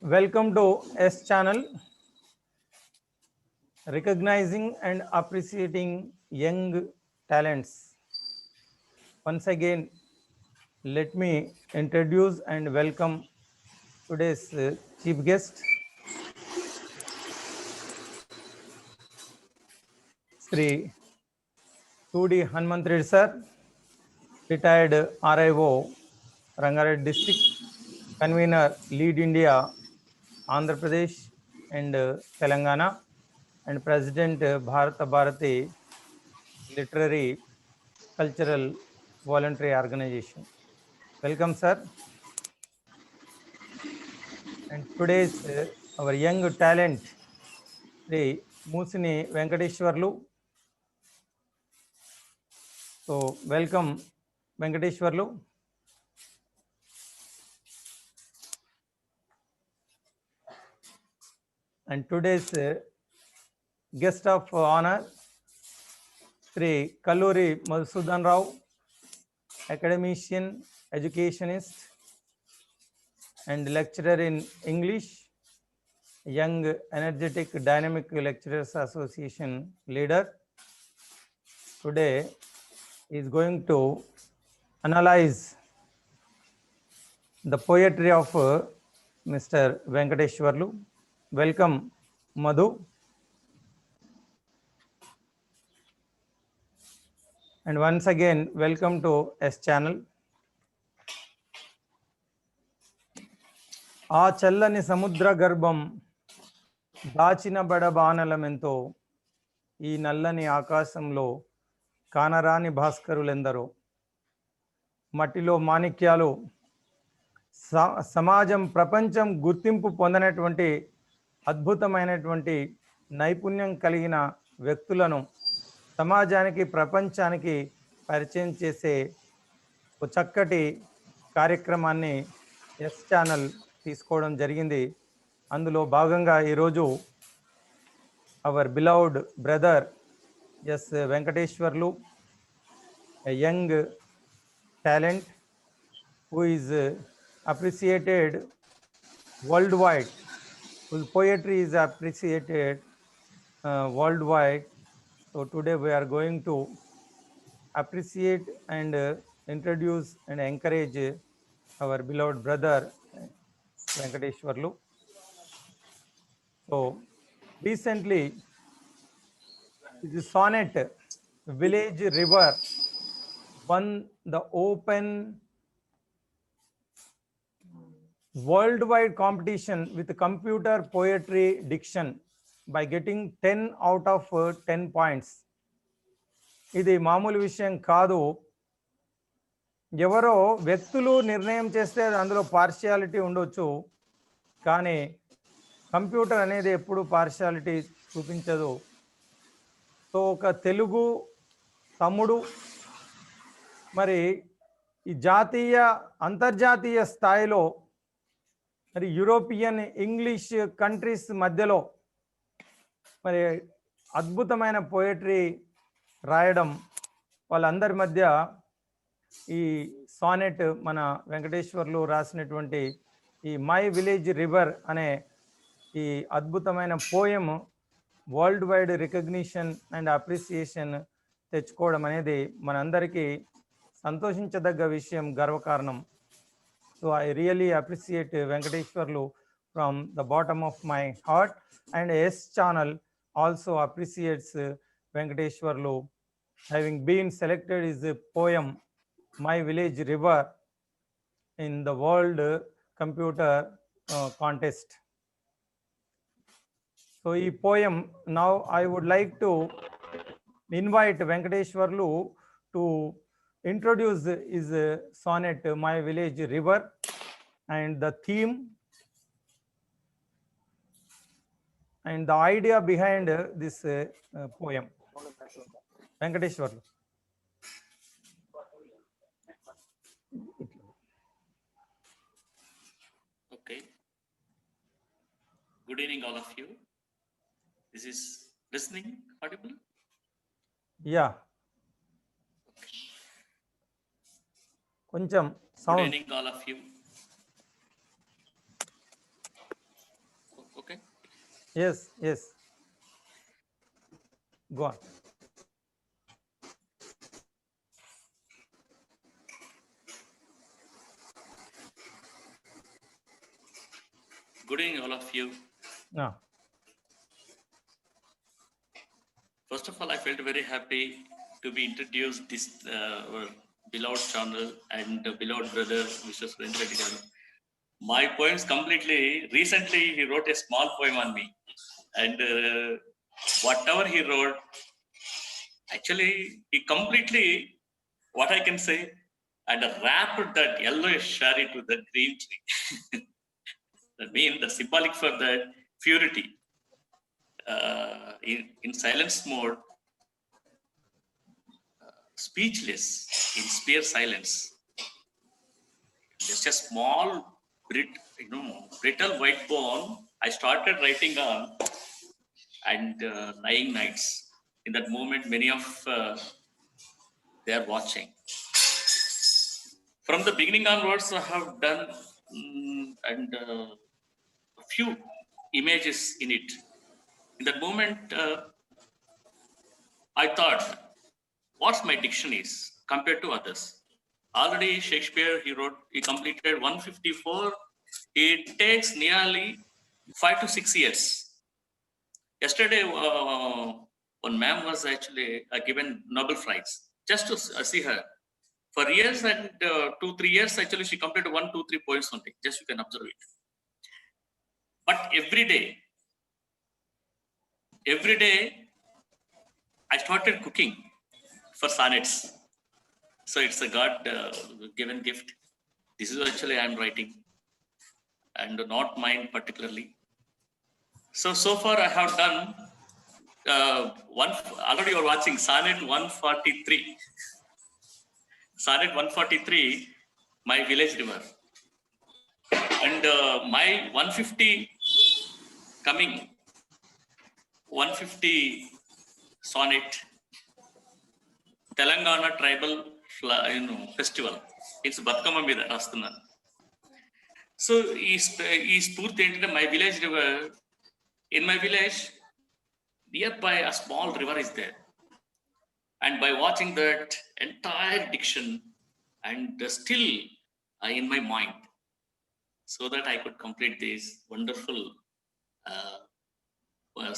Welcome to S channel, recognizing and appreciating young talents. Once again, let me introduce and welcome today's chief guest, Sri 2D Hanmantred sir, retired RIO, Rangareddy district, convener, Lead India, Andhra Pradesh and Telangana, and President Bharata Bharati Literary Cultural Voluntary Organization. Welcome, sir. And today's our young talent, Sri Musini Venkateshwarlu. So, welcome, Venkateshwarlu. And today's guest of honor, Sri Kalluri Madhusudan Rao, academician, educationist, and lecturer in English, Young Energetic Dynamic Lecturers Association leader. Today is going to analyze the poetry of Mr. Venkateshwarlu. Welcome, Madhu. And once again, welcome to S channel. ఆ చల్లని సముద్ర గర్భం దాచిన బడబానలమెంతో ఈ నల్లని ఆకాశంలో కానరాని భాస్కరులెందరో మట్టిలో మాణిక్యాలు సమాజం ప్రపంచం గుర్తింపు పొందినటువంటి అద్భుతమైనటువంటి నైపుణ్యం కలిగిన వ్యక్తులను సమాజానికి ప్రపంచానికి పరిచయం చేసే ఒక చక్కటి కార్యక్రమాన్ని ఎస్ ఛానల్ తీసుకోవడం జరిగింది. అందులో భాగంగా ఈరోజు our beloved brother S Venkateswarlu, a young talent who is appreciated worldwide, whose poetry is appreciated worldwide. So today we are going to appreciate and introduce and encourage our beloved brother Venkateshwarlu. So recently the sonnet Village River won the open worldwide competition with computer poetry diction by getting 10 out of 10 points. ఇది మామూలు విషయం కాదు. ఎవరో వ్యక్తులు నిర్ణయం చేస్తే అందులో partiality ఉండొచ్చు, కానీ కంప్యూటర్ అనేది ఎప్పుడు పార్షియాలిటీ చూపించదు. సో ఒక తెలుగు తమ్ముడు మరి ఈ జాతీయ అంతర్జాతీయ స్థాయిలో మరి యూరోపియన్ ఇంగ్లీష్ కంట్రీస్ మధ్యలో మరి అద్భుతమైన పోయట్రీ రాయడం, వాళ్ళందరి మధ్య ఈ సానెట్ మన వెంకటేశ్వర్లు రాసినటువంటి ఈ మై విలేజ్ రివర్ అనే ఈ అద్భుతమైన poem world wide recognition and appreciation తెచ్చుకోవడం అనేది మనందరికీ సంతోషించదగ్గ విషయం, గర్వకారణం. So I really appreciate Venkateshwarlu from the bottom of my heart, and S channel also appreciates Venkateshwarlu having been selected his poem My Village River in the World Computer Contest. So ఈ poem, now I would like to invite Venkateshwarlu to introduce his sonnet My Village River and the theme and the idea behind this poem. Venkateshwarlu. Okay. Good evening, all of you. This is listening audible? Yeah. కొంచెం Good sound. evening, all of you. Yes, yes. Go on. Good evening, all of you. No. First of all, I felt very happy to be introduced this our beloved channel and beloved brother, Mr. Surendra Reddy garu. My poems completely. Recently, he wrote a small poem on me, and whatever he wrote, actually, he completely, what I can say, and wrapped that yellowish shari to the green tree. That means the symbolic for the purity. In silence mode, speechless, in spare silence. Just a small, brittle white bone. I started writing on and lying nights. In that moment, many of they are watching. From the beginning onwards, I have done and a few images in it. In that moment, I thought, what's my diction is compared to others. Already Shakespeare, he completed 154. It takes nearly 5 to 6 years. Yesterday, one ma'am was actually given Nobel Prize just to see her. For years and 2-3 years, actually, she completed 1-2-3 points only. Just you can observe it. But every day, I started cooking for sonnets. So it's a God given gift. This is actually I'm writing, and not mine particularly. So far I have done one. Already you're watching sonnet 143. Sonnet 143, my village river, and my 150 coming 150 sonnet Telangana tribal festival. It's Batkama మీద రాస్తున్నాను. So ఈ స్ఫూర్తి ఏంటంటే my village river. In my village, nearby a small river is there. And by watching that entire diction and still in my mind, so that I could complete this wonderful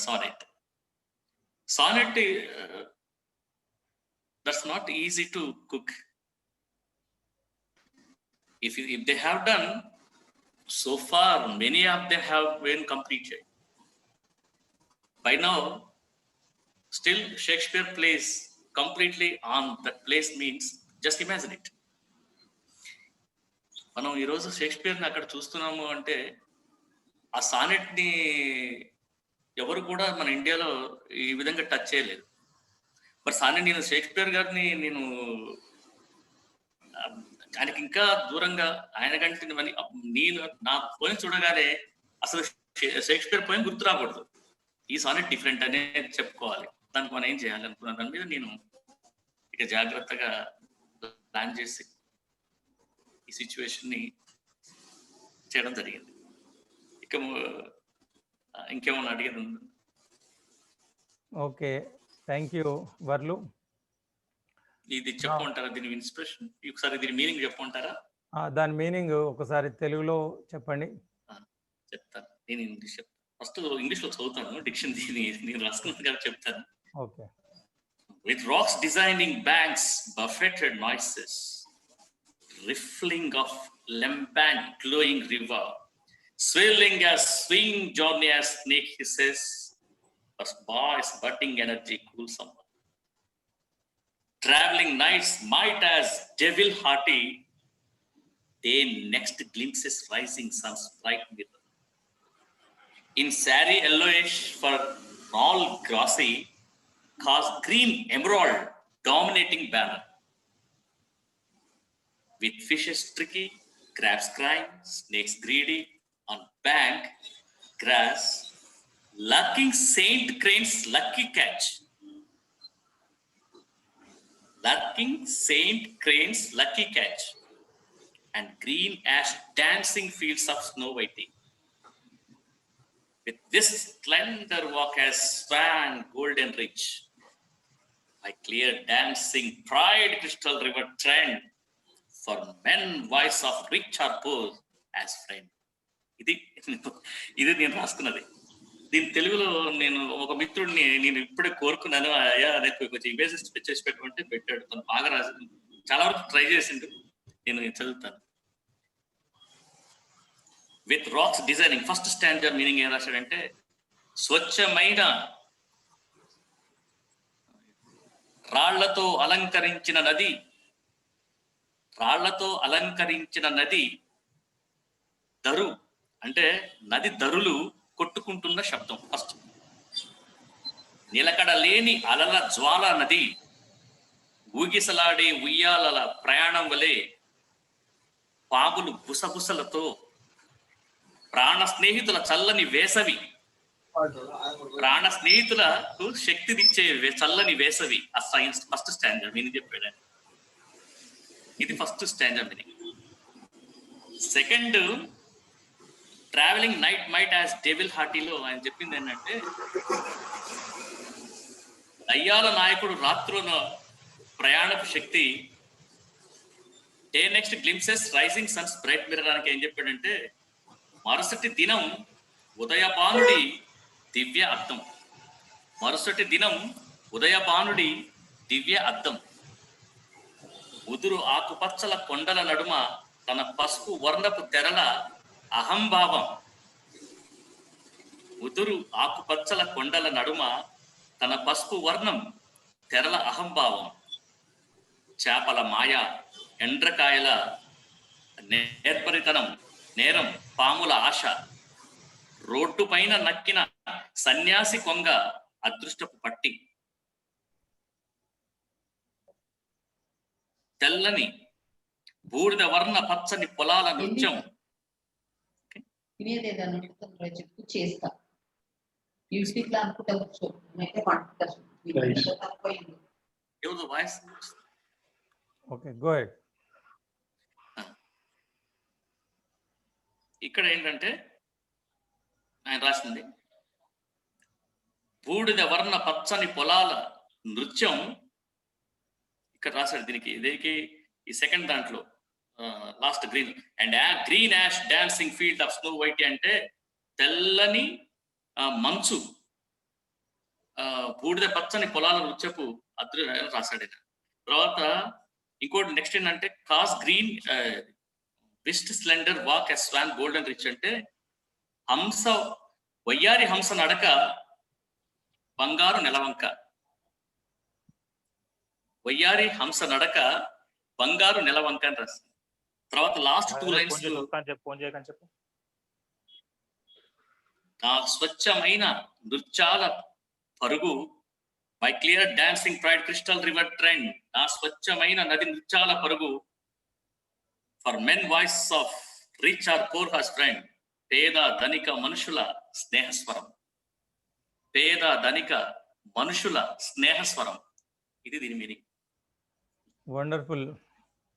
sonnet. Sonnet, that's not easy to cook. If they have done, so far many of them have been completed. By now, still Shakespeare plays completely on that place means, just imagine it. మనం ఈరోజు షేక్స్పియర్ని అక్కడ చూస్తున్నాము అంటే ఆ సానెట్ని ఎవరు కూడా మన ఇండియాలో ఈ విధంగా టచ్ చేయలేదు. మరి సానెట్ నేను షేక్స్పియర్ గారిని ఆయనకి ఇంకా దూరంగా ఆయన కంటే నేను నా పోయిన చూడగానే అసలు షేక్స్పియర్ పోయిన గుర్తు రాకూడదు. ఈ సానెట్ డిఫరెంట్ అనే చెప్పుకోవాలి. దానికి మనం ఏం చేయాలి అనుకున్న దాని మీద నేను ఇక జాగ్రత్తగా ప్లాన్ చేసి ఈ సిచ్యువేషన్ని చేయడం జరిగింది. ఇక ఇంకేమన్నా అడిగేది ఉంది? ఓకే, థ్యాంక్ యూ వర్లు. ఇది చెప్పమంటారా? దీని ఇన్స్పిరేషన్ ఒకసారి దీని మీనింగ్ చెప్పమంటారా? దాని మీనింగ్ ఒకసారి తెలుగులో చెప్పండి. చెప్తాను. నేను ఇంగ్లీష్ చెప్తాను. ఫస్ట్ ఇంగ్లీష్లో చదువుతాను. డిక్షన్ నేను రాసుకున్నది కాబట్టి చెప్తాను. Okay. With rocks designing banks, buffeted noises, riffling of lambent glowing river, swirling as swing journey as snake hisses, but boys budding energy cool summer. Traveling nights might as devil hearty, they next glimpses rising sun's bright mirror. In sari yellowish for all glossy, cast green emerald dominating banner. With fishes tricky, crabs crying, snakes greedy, on bank, grass, lucking Saint Crane's lucky catch. Lucking Saint Crane's lucky catch. And green ash dancing fields of snow whiting. With this slender walk as swan golden rich, by clear dancing pride crystal river trend, for men voice of rich or poor as friend. ఇది నేను రాసుకున్నది. దీని తెలుగులో నేను ఒక మిత్రుడిని నేను ఇప్పుడే కోరుకున్నాను, అయ్యా అదే కొంచెం ఇమేజెస్ చేసి పెట్టుకుంటే పెట్టాడు. తను బాగా రాసి చాలా వరకు ట్రై చేసిండు, నేను చదువుతాను. With rocks designing, first standard meaning ఏం రాశాడంటే, స్వచ్ఛమైన రాళ్లతో అలంకరించిన నది, రాళ్లతో అలంకరించిన నది దరు, అంటే నది దరులు కొట్టుకుంటున్న శబ్దం. ఫస్ట్ నిలకడ లేని అలల జ్వాల నది, ఊగిసలాడే ఉయ్యాలల ప్రయాణం వలె పాములు బుసబుసలతో, ప్రాణ స్నేహితుల చల్లని వేసవి, ప్రాణ స్నేహితులకు శక్తినిచ్చే చల్లని వేసవి. ఆ సైన్స్ ఫస్ట్ స్టాండర్డ్ మీనింగ్ చెప్పాడు. ఇది first standard meaning. Second, travelling night might as devil హార్టీలో ఆయన చెప్పింది ఏంటంటే, దయ్యాల నాయకుడు రాత్రుల ప్రయాణపు శక్తి, day next glimpses rising suns bright mirror అని ఏం చెప్పాడంటే, మరుసటి దినం ఉదయపానుడి దివ్య అద్దం, మరుసటి దినం ఉదయపానుడి దివ్య అద్దం, ఉదురు ఆకుపచ్చల కొండల నడుమ తన పసుపు వర్ణపు తెరల అహంభావం, ఉదురు ఆకుపచ్చల కొండల నడుమ తన పసుపు వర్ణం తెరల అహంభావం, చేపల మాయ, ఎండ్రకాయల నేర్పరితనం, నేరం, పాముల ఆశ, రోడ్డు పైన నక్కిన సన్యాసి కొంగ, అదృష్టపు పట్టి, తెల్లని బూడిద వర్ణ పచ్చని పొలాల నృత్యం. చెప్పు చేస్తా యూస్ఫిక్ అనుకుంటా కూర్చో, వాయిస్. Okay, go ahead. ఇక్కడ ఏంటంటే ఆయన రాసింది, బూడిద వర్ణ పచ్చని పొలాల నృత్యం. ఇక్కడ రాశాడు దీనికి ఈ సెకండ్ దాంట్లో last green and green ash dancing field of snow white అంటే తెల్లని మంచు, బూడిద పచ్చని పొలాల నృత్యపు రాశాడు. తర్వాత ఇంకోటి నెక్స్ట్ ఏంటంటే, cos green waist slender walk as swan golden rich అంటే, హంస వయ్యారి హంస నడక బంగారు నెలవంక, వయ్యారి హంస నడక బంగారు నెలవంక అని రాస్తుంది. తర్వాత లాస్ట్ 2 లైన్స్, నా స్వచ్ఛమైన నృత్యాల పరుగు, my clear dancing pride crystal river trend, నా స్వచ్ఛమైన నది నృత్యాల పరుగు, for men voice of rich or poor has friend, పేద ధనిక మనుషుల స్నేహస్వరం, పేద ధనిక మనుషుల స్నేహస్వరం. ఇది దీని మీనింగ్. వండర్ఫుల్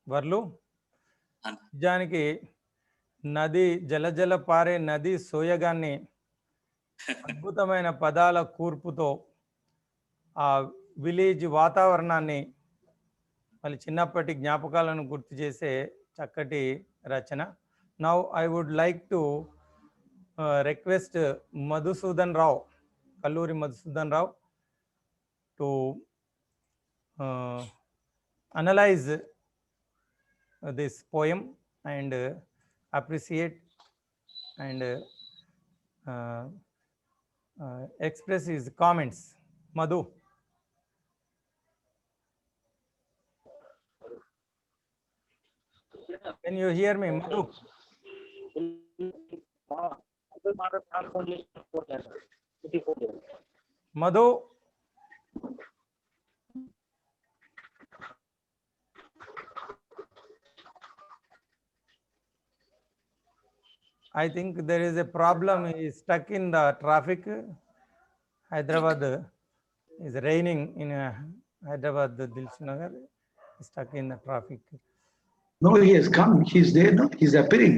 వర్లు. నిజానికి నది జలజల పారే నది సోయగాన్ని అద్భుతమైన పదాల కూర్పుతో ఆ విలేజ్ వాతావరణాన్ని మళ్ళీ చిన్నప్పటి జ్ఞాపకాలను గుర్తు చేసే చక్కటి రచన. Now I would like to request Madhusudan Rao, Kalluri Madhusudan Rao, to analyze this poem and appreciate and express his comments. Madhu. Can you hear me, Madhu? Madhu. I think there is a problem. He is stuck in the traffic. Hyderabad is raining in Hyderabad, Dilshanagar. Stuck in the traffic. No, he has come. He's there. No, he's appearing.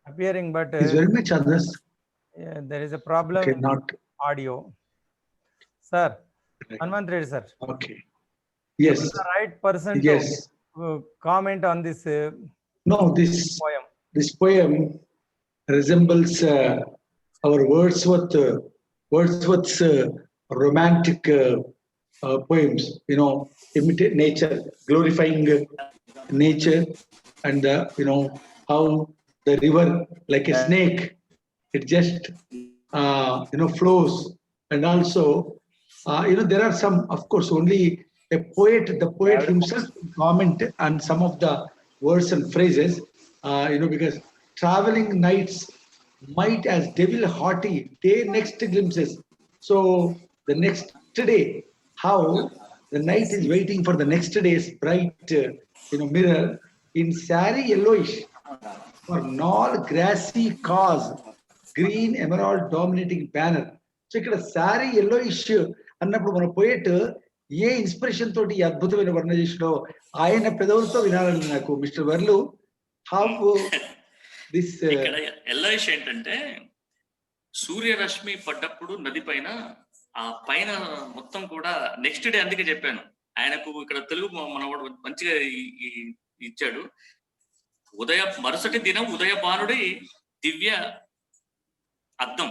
Appearing, but He's very much others. there is a problem Okay, in not audio. Sir, right. Hanmant Reddy sir, Okay. you Yes. are the right person Yes. to comment on this No, this poem resembles our Wordsworth's romantic poems. You know, imitate nature, glorifying nature, and how the river, like a snake, it just flows, and also there are some, of course, only the poet himself will comment on some of the words and phrases, because traveling nights might as devil haughty day next glimpses. So the next day, how the night is waiting for the next day's bright mirror in sari yellowish for all grassy cause, green emerald dominating banner. So ఇక్కడ sorry yellow issue అన్నప్పుడు మన poet ఏ inspiration తోటి ఈ అద్భుతమైన వర్ణ చేసినో ఆయన పెదవులతో వినాలని నాకు. మిస్టర్ వర్లు, హౌ దిస్ ఇక్కడ ఎల్లో ఇష్యూ ఏంటంటే సూర్యరశ్మి పడ్డప్పుడు నది పైన ఆ పైన మొత్తం కూడా నెక్స్ట్ డే, అందుకే చెప్పాను ఆయనకు ఇక్కడ తెలుగు మనవాడు మంచిగా ఇచ్చాడు. మరుసటి దినం ఉదయభానుడి దివ్య అద్దం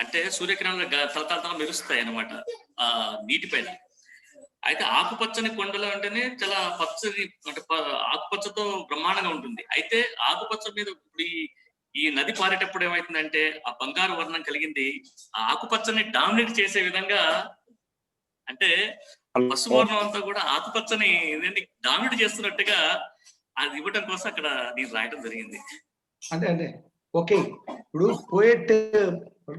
అంటే సూర్యకిరణాలు తలతలతల మెరుస్తాయి అన్నమాట ఆ నీటి పైన. అయితే ఆకుపచ్చని కొండలు అంటేనే చాలా పచ్చని, అంటే ఆకుపచ్చతో బ్రహ్మాండంగా ఉంటుంది. అయితే ఆకుపచ్చ మీద ఇప్పుడు ఈ నది పారేటప్పుడు ఏమైతుందంటే ఆ బంగారు వర్ణం కలిగింది ఆ ఆకుపచ్చని డామినేట్ చేసే విధంగా, అంటే పసుపు వర్ణం అంతా కూడా ఆకుపచ్చని డామినేట్ చేస్తున్నట్టుగా అది ఇవ్వడం కోసం అక్కడ నేను రాయడం జరిగింది. అంటే ఓకే, ఇప్పుడు పోయెట్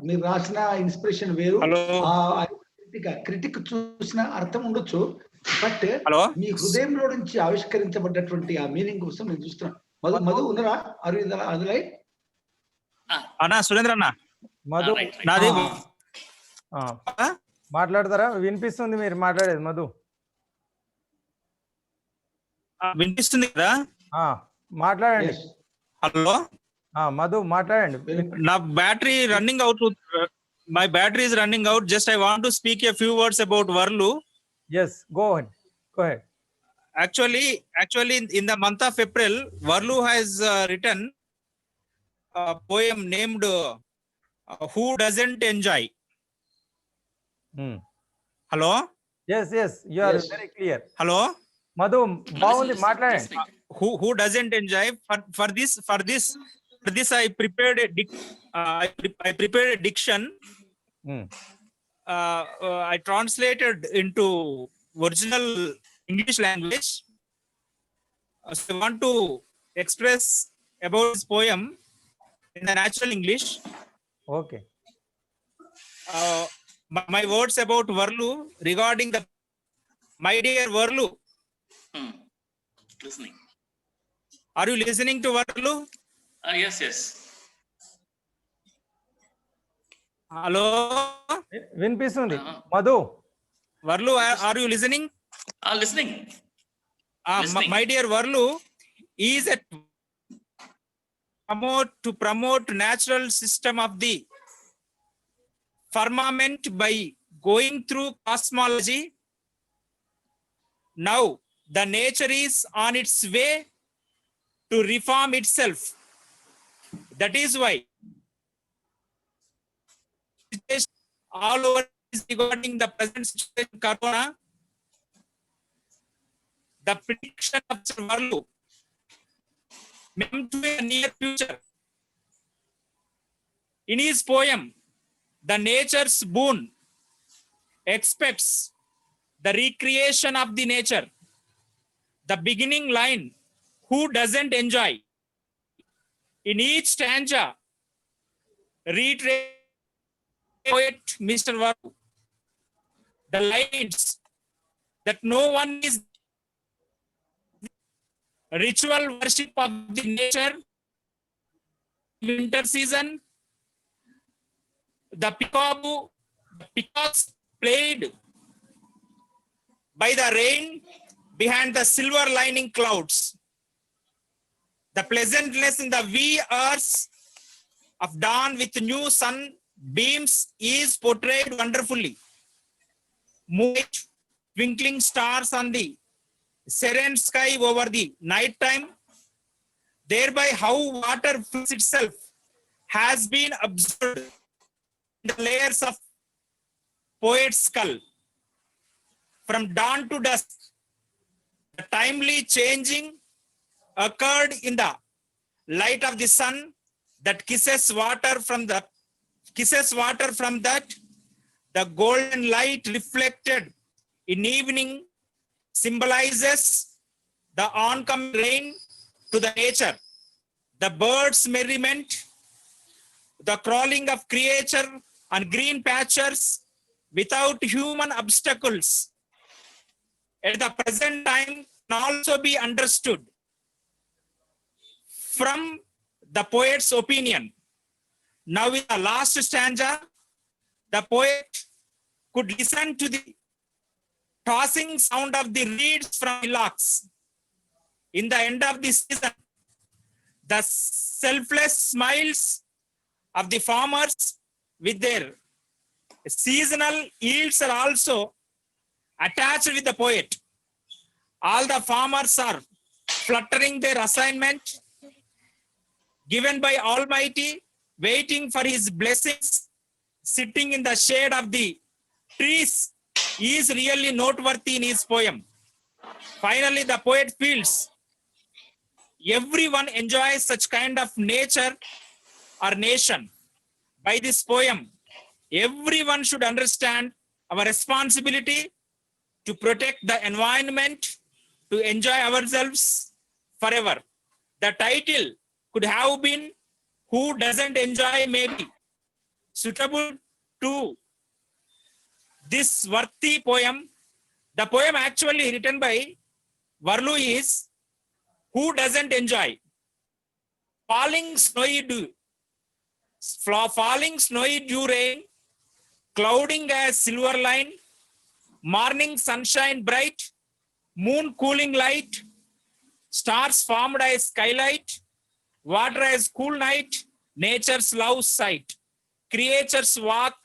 మీరు రాసిన ఇన్స్పిరేషన్ వేరు, క్రిటిక్ చూసిన అర్థం ఉండొచ్చు, బట్ మీ హృదయంలో నుంచి ఆవిష్కరించబడ్డటువంటి ఆ మీనింగ్ కోసం నేను చూస్తున్నాను. మధు ఉన్నారా? అదులై అన్నా, సురేంద్ర అన్న, మధు నాది మాట్లాడతారా? వినిపిస్తుంది మీరు మాట్లాడేది. మధు వినిపిస్తుంది కదా? మాట్లాడండి. హలో మధు మాట్లాడండి. నా battery running out. My battery is running out. Just I want to speak a few words about Varlu. Yes, go ahead. Actually in the month of April, Varlu has written a poem named Who Doesn't Enjoy. Hello? Yes, you are very clear. Hello? Madhu, బాగుంది, మాట్లాడండి. Who doesn't enjoy? For this I prepared a diction. I translated into original English language. So I want to express about this poem in the natural English. Okay. My words about Varlu regarding the my dear Varlu. Listening. Are you listening to Varlu? Yes. Hello? వినిపిస్తుంది. Madhu, Varlu, are you listening? Listening. My dear Varlu is to promote natural system of the firmament by going through cosmology. Now the nature is on its way to reform itself. That is why all over is regarding the present situation corona. The prediction of Varlu meant to a near future. In his poem, The Nature's Boon expects the recreation of the nature. The beginning line, who doesn't enjoy? In each stanza, reiterate poet Mr. Varlu the lines that no one is ritual worship of the nature, winter season, the peacocks played by the rain behind the silver lining clouds. The pleasantness in the wee hours of dawn with new sun beams is portrayed wonderfully. Moonlight, twinkling stars on the serene sky over the night time, thereby how water fills itself has been observed in the layers of poet's skull. From dawn to dusk, the timely changing occurred in the light of the sun that kisses water from that. The golden light reflected in evening symbolizes the oncoming rain to the nature, the birds' merriment, the crawling of creature on green pastures without human obstacles. At the present time can also be understood from the poet's opinion. Now in the last stanza, the poet could listen to the tossing sound of the reeds from hillocks. In the end of the season, the selfless smiles of the farmers with their seasonal yields are also attached with the poet. All the farmers are fluttering their assignment given by Almighty, waiting for his blessings, sitting in the shade of the trees is really noteworthy in his poem. Finally, the poet feels everyone enjoys such kind of nature or nation. By this poem, everyone should understand our responsibility to protect the environment, to enjoy ourselves forever. The title could have been Who Doesn't Enjoy Maybe, suitable to this worthy poem. The poem actually written by Varlu is Who Doesn't Enjoy. Falling snowy dew rain, clouding as silver line, morning sunshine bright, moon cooling light, stars formed as skylight, water as cool night, nature's love sight, creatures walk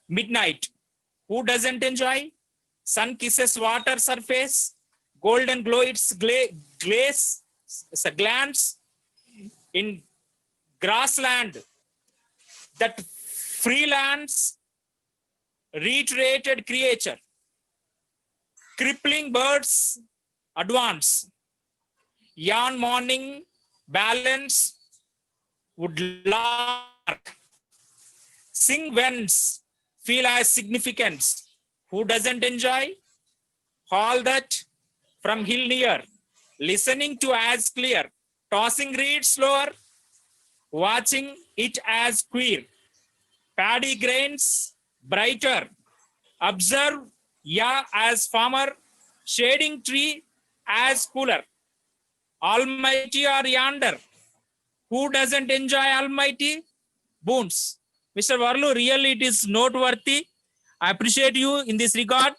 midnight. Who doesn't enjoy? Sun kisses water surface, golden glow its glance in grassland, that freelance reiterated creature. Crippling birds advance, yawn morning balance would lark, sing winds feel as significance. Who doesn't enjoy? All that from hill near, listening to as clear, tossing reeds slower, watching it as queer, paddy grains brighter, observe as farmer, shading tree as cooler. Almighty are yonder. Who doesn't enjoy Almighty boons? Mr. Varlu, really it is noteworthy. I appreciate you in this regard.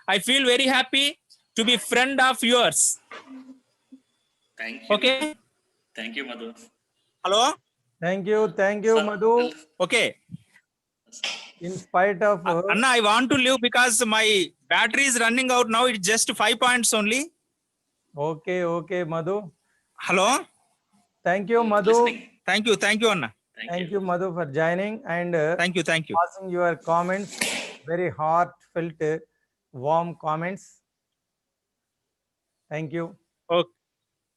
I feel very happy to be friend of yours. Thank you. Okay. Thank you, Madhu. Hello. Thank you, Sir, Madhu. Okay. In spite of Anna, I want to leave because my battery is running out now. It's just 5 points only. okay, Madhu. Hello. Thank you, Madhu. Listening. Thank you, Anna. Thank you. Madhu, for joining and Thank you. passing your comments. Very heartfelt, warm comments. Thank you.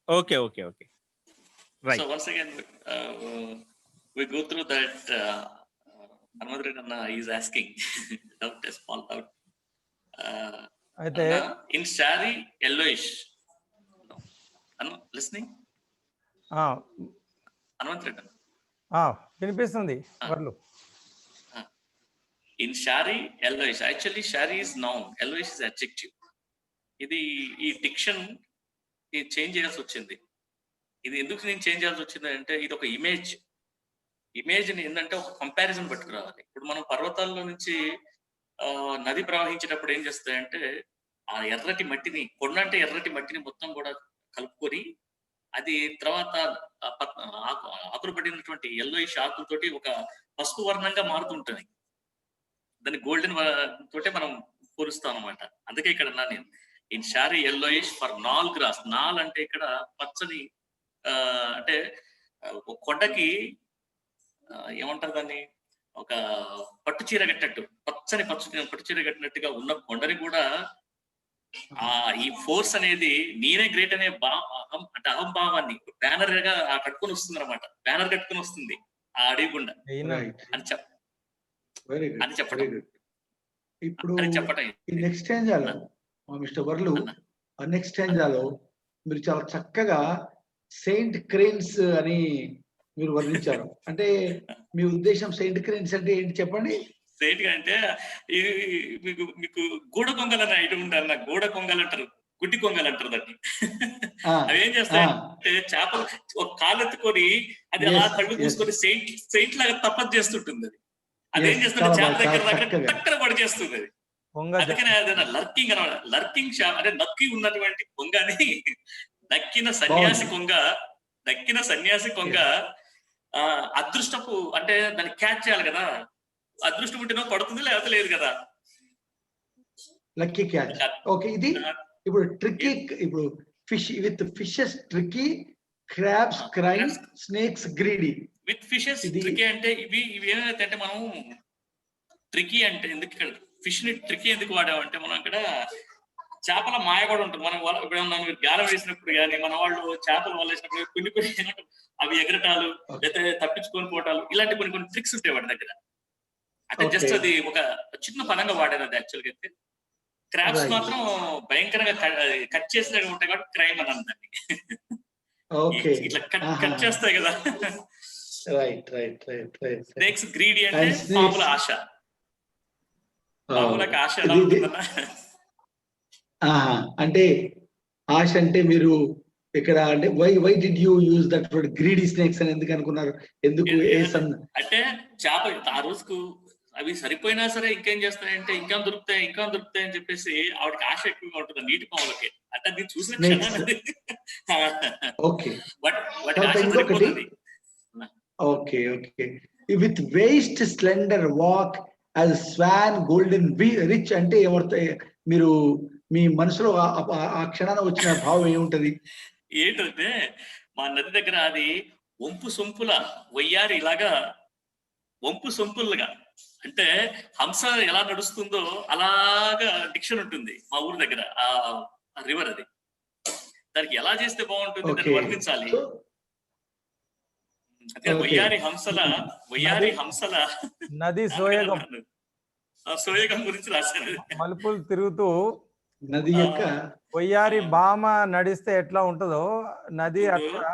Okay. Right. So once again, we go through that. Anna is asking doubt, a small doubt. అయితే Anna, in shari yellowish. No. Anna, listening? Anna. వినిపిస్తుంది వర్లు. In shari yellowish. Actually, shari is noun. Yellowish is adjective. ఇది ఈ diction change చేయాల్సి వచ్చింది. ఇది ఎందుకు నేను change చేయాల్సి వచ్చింది అంటే ఇది ఒక ఇమేజ్ ఏంటంటే ఒక కంపారిజన్ పట్టుకురావాలి. ఇప్పుడు మనం పర్వతాల్లో నుంచి నది ప్రవహించేటప్పుడు ఏం చేస్తాయంటే ఆ ఎర్రటి మట్టిని, కొండ అంటే ఎర్రటి మట్టిని మొత్తం కూడా కలుపుకొని అది తర్వాత ఆకులు పడినటువంటి ఎల్లోయిష్ ఆకులతోటి ఒక పసుపు వర్ణంగా మారుతుంటది. దాన్ని గోల్డెన్ తోటే మనం పోలుస్తాం అనమాట. అందుకే ఇక్కడ అన్నా నేను in షారీ yellowish for Naal gross. నాల్ అంటే ఇక్కడ పచ్చని అంటే ఒక కొండకి ఏమంటారు దాన్ని, ఒక పట్టు చీర కట్టినట్టు, పట్టు చీర కట్టినట్టుగా ఉన్న కొండని కూడా ఈ ఫోర్స్ అనేది నేనే గ్రేట్ అనే అంటే అహంభావాన్ని బ్యానర్ గా కట్టుకొని వస్తుంది అనమాట. బ్యానర్ కట్టుకొని వస్తుంది ఆ అడవి గుండా అని చెప్పడం. ఇప్పుడు చెప్పటం ఈ నెక్స్ట్ స్టాంజాలో మిస్టర్ వర్లు నెక్స్ట్ స్టాంజాలో మీరు చాలా చక్కగా సెయింట్ క్రెయిన్స్ అని మీరు వర్ణించారు. అంటే మీ ఉద్దేశం సెయింట్ క్రెయిన్స్ అంటే ఏంటి చెప్పండి. సెయింట్ గా అంటే మీకు గూడ కొంగలు అనే ఐటమ్ ఉంటారు. నాకు గూడ కొంగలు అంటారు, గుడ్డి కొంగలు అంటారు దాన్ని. అవి ఏం చేస్తాయంటే చేపలు ఒక కాలు ఎత్తుకొని అది అలా కళ్ళు మూసుకొని సెయింట్ లాగా తపస్సు చేస్తుంటుంది. అది అదేం చేస్తుంది, చేప దగ్గర టక్కన పడి చేస్తుంది అది. అందుకనే అదేనా లర్కింగ్ అనమాట. లర్కింగ్ అంటే నక్కి ఉన్నటువంటి కొంగని నక్కిన సన్యాసి కొంగ అదృష్టపు అంటే దాన్ని క్యాచ్ చేయాలి కదా. అదృష్టం ఉంటేనో పడుతుంది, లేకపోతే లేదు కదా. Lucky catch. ఓకే, ఇది ఇప్పుడు ట్రిక్కీ, ఇప్పుడు fish with fishes tricky, crabs crime, snakes greedy. With fishes tricky అంటే ఇవి ఏమైతే అంటే మనం ట్రిక్కీ అంటే ఎందుకు ఇక్కడ ఫిష్ ని ట్రిక్కీ ఎందుకు వాడామంటే మనం అక్కడ చేపల మాయ కూడా ఉంటుంది. మనం ఇప్పుడు గాలం వేసినప్పుడు కానీ మన వాళ్ళు చేపలు వల్లేసినప్పుడు కొన్ని అవి ఎగరటాలు లేకపోతే తప్పించుకొని పోవటాలు ఇలాంటి కొన్ని ట్రిక్స్ ఉంటాయి వాటి దగ్గర. అంటే జస్ట్ అది ఒక చిన్న పదంగా వాడేది అది యాక్చువల్గా అయితే. క్రాబ్స్ మాత్రం భయంకరంగా కట్ చేసినట్టు ఉంటాయి కాబట్టి క్రైమ్ అని అందండి. ఇట్లా కట్ చేస్తాయి కదా. స్నేక్స్ గ్రీడీ అంటే పాముల ఆశ. పాములకు ఆశ ఎలా ఉంటుందన్నా అంటే ఆశ అంటే మీరు ఇక్కడ అంటే why did you use that word greedy snakes అని ఎందుకు అనుకున్నారు? ఎందుకు అంటే చేప ఆ రోజుకు అవి సరిపోయినా సరే ఇంకేం చేస్తాయంటే ఇంకా దొరుకుతాయి అని చెప్పేసి ఆవిడకి ఆశ ఎక్కువగా ఉంటుంది నీటి పాములకి. అంటే అది చూసిన with waist slender walk as swan golden rich అంటే ఏమవుతాయి మీరు మీ మనసులో ఆ క్షణాన వచ్చిన భావం ఏముంటది? ఏంటంటే మా నది దగ్గర అది వంపు సొంపుల వయ్యారి ఇలాగా వంపు సొంపులుగా అంటే హంస ఎలా నడుస్తుందో అలాగా డిక్షన్ ఉంటుంది మా ఊరి దగ్గర. ఆ రివర్ అది దానికి ఎలా చేస్తే బాగుంటుంది దాన్ని వర్ణించాలి. అదే వయ్యారి హంసల నది సోయగం గురించి రాశారు. మలుపులు తిరుగుతూ నది యొక్క వయ్యారి బామ నడిస్తే ఎట్లా ఉంటుందో నది అక్కడ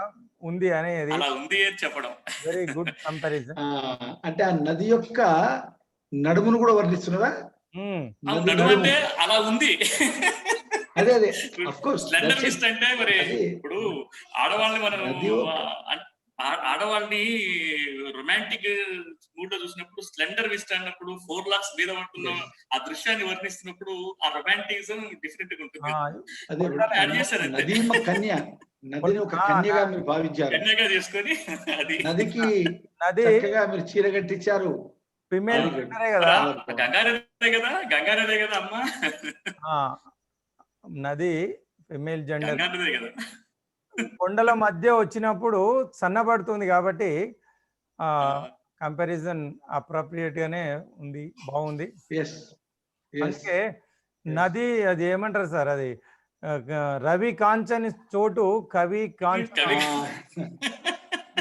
ఉంది అనేది అలా ఉంది అని చెప్పడం. Very good comparison. అంటే ఆ నది యొక్క నడుమును కూడా వర్ణిస్తున్నారా? నడుము అంటే అలా ఉంది. అదే ఆఫ్ కోర్స్ స్లెండర్ లిస్ట్ అంటే మరి ఇప్పుడు ఆడవాళ్ళని మనం ఆడవాళ్ళని రొమాంటిక్ మూడ్ లో చూసినప్పుడు స్లెండర్ విస్ట్ అన్నప్పుడు 4 lakhs మీద ఉంటున్న ఆ దృశ్యాన్ని వర్ణిస్తున్నప్పుడు ఆ రొమాంటిజం డిఫరెంట్ గా ఉంటుంది. నదిని ఒక కన్యగా మీరు భావించారు, కన్యగా చేసుకొని అది నదికి చక్కగా మీరు చీర కట్టించారు. ఫిమేల్ కదా, గంగానదే కదా అమ్మ. నది ఫిమేల్ జెండర్ కదా. కొండల మధ్య వచ్చినప్పుడు సన్నబడుతుంది కాబట్టి కంపారిజన్ అప్రోప్రియేట్ గానే ఉంది, బాగుంది. అందుకే నది అది ఏమంటారు సార్, అది రవి కాంచని చోటు కవి కాంచన.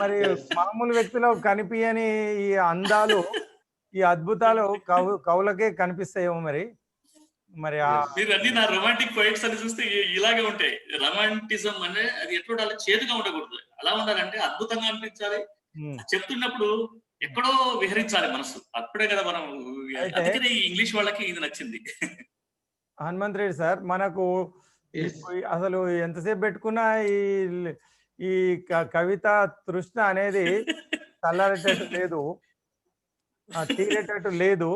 మరి మామూలు వ్యక్తిలో కనిపించని ఈ అందాలు ఈ అద్భుతాలు కవులకే కనిపిస్తాయేమో. మరి మీరు అన్ని నా రొమాంటిక్ పోయిట్స్ అని చూస్తే ఇలాగే ఉంటాయి. రొమాంటిజం అంటే అది ఎట్లా చేదుగా ఉండకూడదు, అలా ఉండాలంటే అద్భుతంగా అనిపించాలి. చెప్తున్నప్పుడు ఎక్కడో విహరించాలి మనసు, అప్పుడే కదా మనం. అందుకనే ఈ ఇంగ్లీష్ వాళ్ళకి ఇది నచ్చింది. హనుమంత్ రెడ్డి సార్, మనకు అసలు ఎంతసేపు పెట్టుకున్నా ఈ కవిత తృష్ణ అనేది చల్లారేటట్టు లేదు, తీరేటట్టు లేదు.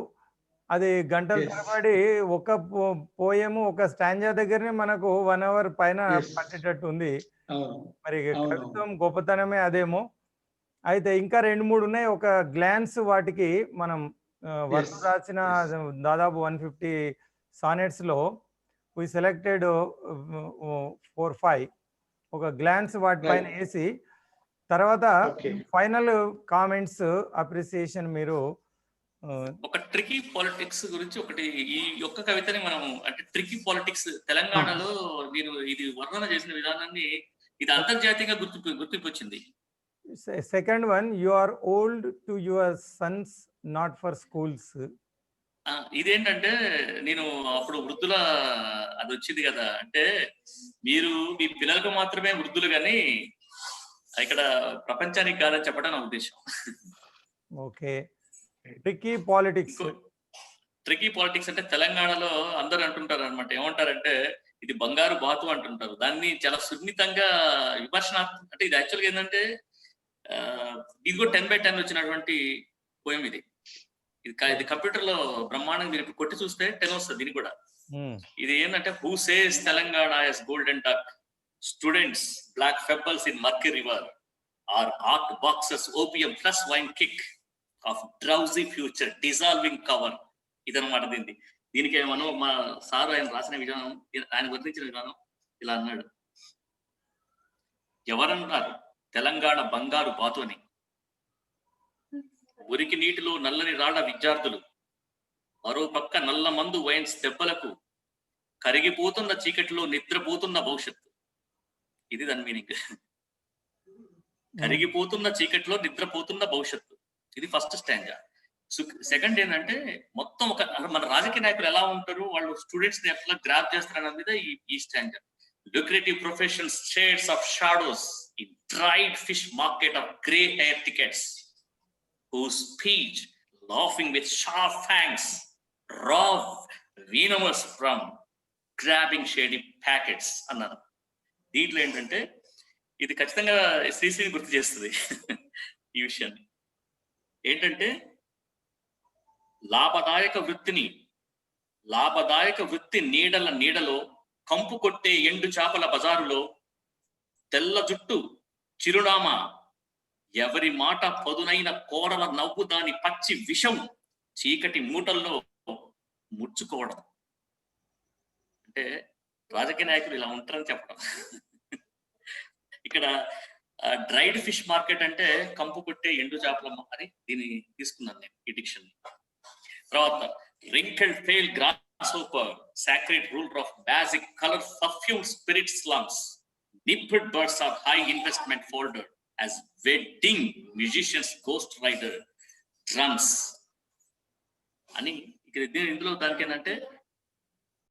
అది గంటల Yes. తరబడి ఒక పోయము ఒక స్టాంజా దగ్గరనే మనకు 1 అవర్ పైన Yes. పట్టేటట్టు ఉంది. అవును. మరి అవును. కవిత్వం గొప్పతనమే అదేమో. అయితే ఇంకా 2, 3 ఉన్నాయి. ఒక గ్లాన్స్ వాటికి మనం వర్మ Yes. రాసిన Yes. దాదాపు 150 సానెట్స్‌లో వి సెలెక్టెడ్ 4, 5 ఒక గ్లాన్స్ వాటిపైన Right. ఏసి తర్వాత Okay. ఫైనల్ కామెంట్స్, అప్రిసియేషన్ మీరు ఒక ట్రికీ పాలిటిక్స్ గురించి ఒకటి ఈ యొక్క కవితని మనం అంటే ట్రికీ పాలిటిక్స్ తెలంగాణలో మీరు ఇది వర్ణన చేసిన విధానాన్ని ఇది అంతర్జాతీయంగా గుర్తింపు వచ్చింది. Second one, you are old to your sons not for schools. ఇదేంటంటే నేను అప్పుడు వృద్ధుల అది వచ్చింది కదా, అంటే మీరు మీ పిల్లలకు మాత్రమే వృద్ధులు కానీ ఇక్కడ ప్రపంచానికి కాదని చెప్పడం నా ఉద్దేశం. Okay, tricky politics. Tricky politics అంటే తెలంగాణలో అందరూ అంటుంటారు అనమాట, ఏమంటారంటే ఇది బంగారు బాతు అంటుంటారు. దాన్ని చాలా సున్నితంగా విమర్శనాత్మక, అంటే ఇది యాక్చువల్గా ఏంటంటే ఇదిగో 10/10 వచ్చినటువంటి పోయం ఇది. ఇది కంప్యూటర్ లో బ్రహ్మాండంగా మీరు ఇప్పుడు కొట్టి చూస్తే 10 వస్తుంది దీనికి కూడా. ఇది ఏంటంటే who says Telangana is golden duck, students black pebbles in murky river, or art boxes opium plus wine kick of drowsy future dissolving cover. ఇదనమాట దీనికి ఏమనో మా సార్ ఆయన రాసిన విధానం, ఆయన వర్ణించిన విధానం ఇలా అన్నాడు, ఎవరన్నారు తెలంగాణ బంగారు బాతు అని, ఉరికి నీటిలో నల్లని రాళ్ళ విద్యార్థులు, మరో పక్క నల్ల మందు వైన్స్ దెబ్బలకు కరిగిపోతున్న చీకటిలో నిద్రపోతున్న భవిష్యత్తు. ఇది దాని మీనింగ్. కరిగిపోతున్న చీకటిలో నిద్రపోతున్న భవిష్యత్తు. ఇది ఫస్ట్ స్టాంజా. సెకండ్ ఏంటంటే మొత్తం ఒక మన రాజకీయ నాయకులు ఎలా ఉంటారు, వాళ్ళు స్టూడెంట్స్ ని ఎట్లా గ్రాప్ చేస్తారన్న మీద ఈ stanza. lucrative professions, shades of shadows in dried fish market of grey hair tickets, whose speech laughing with sharp fangs raw venomous from grabbing shady packets అన్నారు. దీంట్లో ఏంటంటే ఇది ఖచ్చితంగా శ్రీశ్రీని గుర్తు చేస్తుంది ఈ విషయాన్ని. ఏంటంటే లాభదాయక వృత్తి నీడలో కంపు కొట్టే ఎండు చేపల బజారులో తెల్ల జుట్టు చిరునామా, ఎవరి మాట పదునైన కోరల నవ్వు దాని పచ్చి విషం చీకటి మూటల్లో ముడుచుకోవడం. అంటే రాజకీయ నాయకులు ఇలా ఉంటారని చెప్పడం. ఇక్కడ డ్రైడ్ ఫిష్ మార్కెట్ అంటే కంపు కొట్టే ఎండు చేపల అని దీన్ని తీసుకున్నాను నేను ఈ డిక్షన్. తర్వాత wrinkled pale grasshopper, sacred ruler of basic color perfumed spirit slums, nipped birds are high investment folder as wedding musicians ghost rider drums అని ఇక్కడ ఇందులో దానికి ఏంటంటే